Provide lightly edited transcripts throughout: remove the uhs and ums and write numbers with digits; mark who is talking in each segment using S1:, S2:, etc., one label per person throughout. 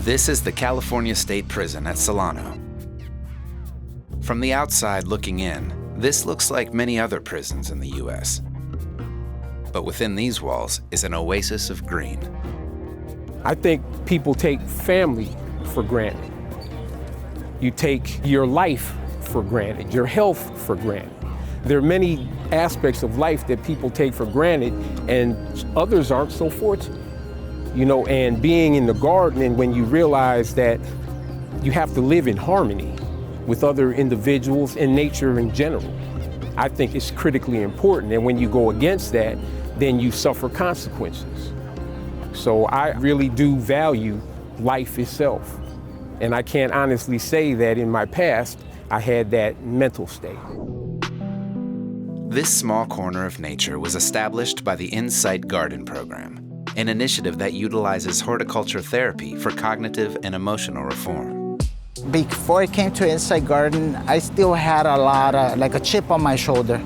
S1: This is the California State Prison at Solano. From the outside looking in, this looks like many other prisons in the U.S. But within these walls is an oasis of green.
S2: I think people take family for granted. You take your life for granted, your health for granted. There are many aspects of life that people take for granted and others aren't so fortunate. And being in the garden, and when you realize that you have to live in harmony with other individuals and nature in general, I think it's critically important. And when you go against that, then you suffer consequences. So I really do value life itself. And I can't honestly say that in my past, I had that mental state.
S1: This small corner of nature was established by the Insight Garden program, an initiative that utilizes horticultural therapy for cognitive and emotional reform.
S3: Before I came to Insight Garden, I still had a lot of, like a chip on my shoulder.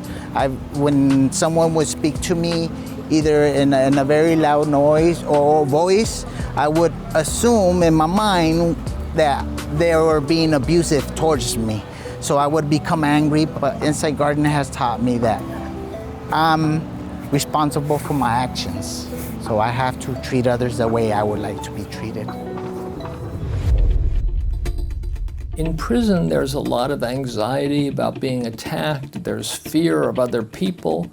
S3: When someone would speak to me, either in a very loud noise or voice, I would assume in my mind that they were being abusive towards me. So I would become angry, but Insight Garden has taught me that I'm responsible for my actions. So I have to treat others the way I would like to be treated.
S4: In prison, there's a lot of anxiety about being attacked. There's fear of other people.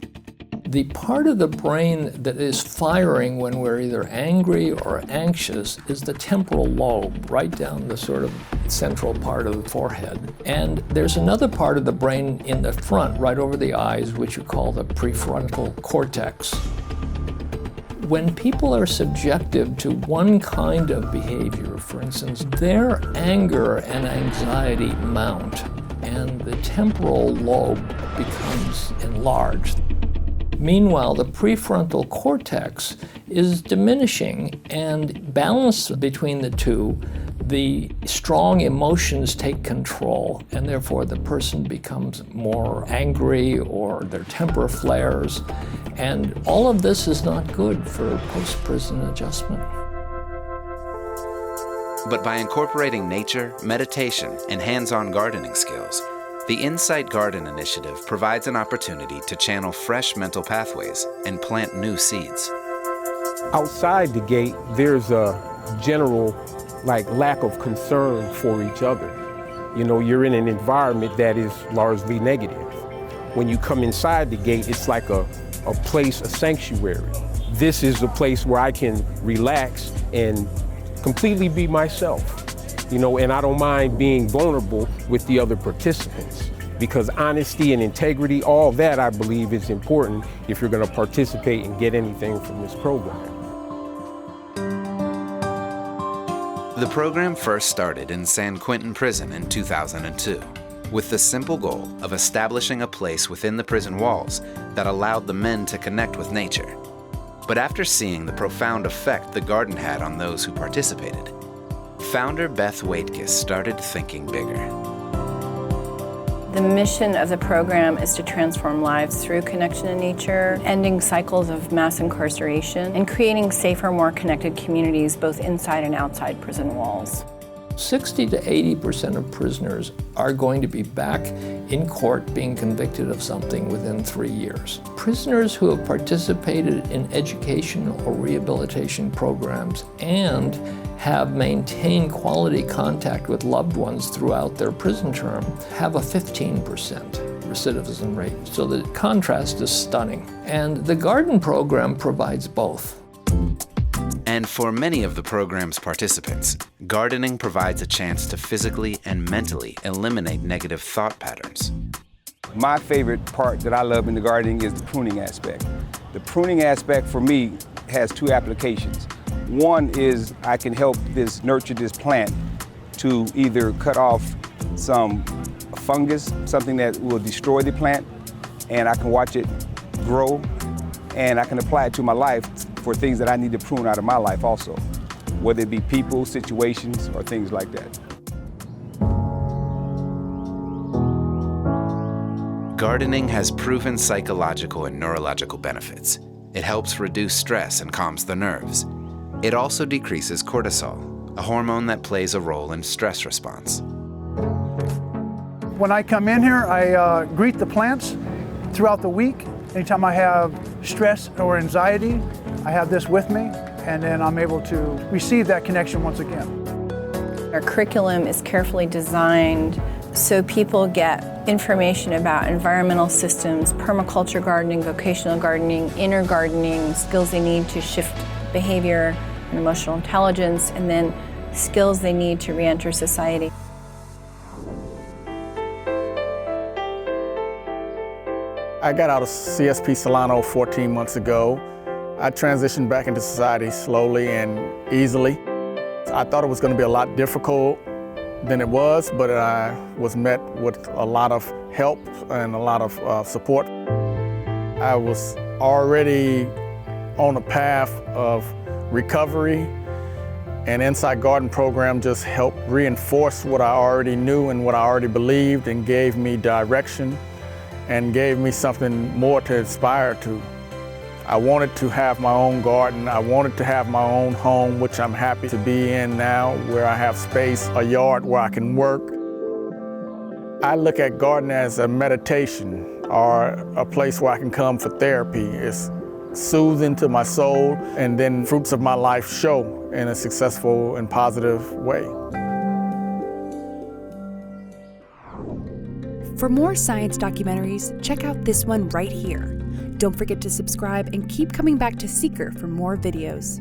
S4: The part of the brain that is firing when we're either angry or anxious is the temporal lobe, right down the sort of central part of the forehead. And there's another part of the brain in the front, right over the eyes, which you call the prefrontal cortex. When people are subjected to one kind of behavior, for instance, their anger and anxiety mount, and the temporal lobe becomes enlarged. Meanwhile, the prefrontal cortex is diminishing, and balance between the two, the strong emotions take control, and therefore the person becomes more angry or their temper flares. And all of this is not good for post-prison adjustment.
S1: But by incorporating nature, meditation, and hands-on gardening skills, the Insight Garden Initiative provides an opportunity to channel fresh mental pathways and plant new seeds.
S2: Outside the gate, there's a general lack of concern for each other. You're in an environment that is largely negative. When you come inside the gate, it's like a place, a sanctuary. This is a place where I can relax and completely be myself. And I don't mind being vulnerable with the other participants, because honesty and integrity, all that I believe is important if you're going to participate and get anything from this program.
S1: The program first started in San Quentin Prison in 2002, with the simple goal of establishing a place within the prison walls that allowed the men to connect with nature. But after seeing the profound effect the garden had on those who participated, founder Beth Waitkus started thinking bigger.
S5: The mission of the program is to transform lives through connection to nature, ending cycles of mass incarceration, and creating safer, more connected communities both inside and outside prison walls.
S4: 60 to 80% of prisoners are going to be back in court being convicted of something within 3 years. Prisoners who have participated in education or rehabilitation programs and have maintained quality contact with loved ones throughout their prison term have a 15% recidivism rate. So the contrast is stunning. And the Garden program provides both.
S1: And for many of the program's participants, gardening provides a chance to physically and mentally eliminate negative thought patterns.
S6: My favorite part that I love in the gardening is the pruning aspect. The pruning aspect for me has two applications. One is I can help nurture this plant to either cut off some fungus, something that will destroy the plant, and I can watch it grow, and I can apply it to my life for things that I need to prune out of my life also, whether it be people, situations, or things like that.
S1: Gardening has proven psychological and neurological benefits. It helps reduce stress and calms the nerves. It also decreases cortisol, a hormone that plays a role in stress response.
S7: When I come in here, I greet the plants throughout the week. Anytime I have stress or anxiety, I have this with me, and then I'm able to receive that connection once again.
S5: Our curriculum is carefully designed so people get information about environmental systems, permaculture gardening, vocational gardening, inner gardening, skills they need to shift behavior and emotional intelligence, and then skills they need to re-enter society.
S8: I got out of CSP Solano 14 months ago. I transitioned back into society slowly and easily. I thought it was going to be a lot difficult than it was, but I was met with a lot of help and a lot of support. I was already on a path of recovery, and Inside Garden program just helped reinforce what I already knew and what I already believed, and gave me direction and gave me something more to aspire to. I wanted to have my own garden. I wanted to have my own home, which I'm happy to be in now, where I have space, a yard where I can work. I look at gardening as a meditation or a place where I can come for therapy. It's soothing to my soul, and then fruits of my life show in a successful and positive way.
S9: For more science documentaries, check out this one right here. Don't forget to subscribe and keep coming back to Seeker for more videos.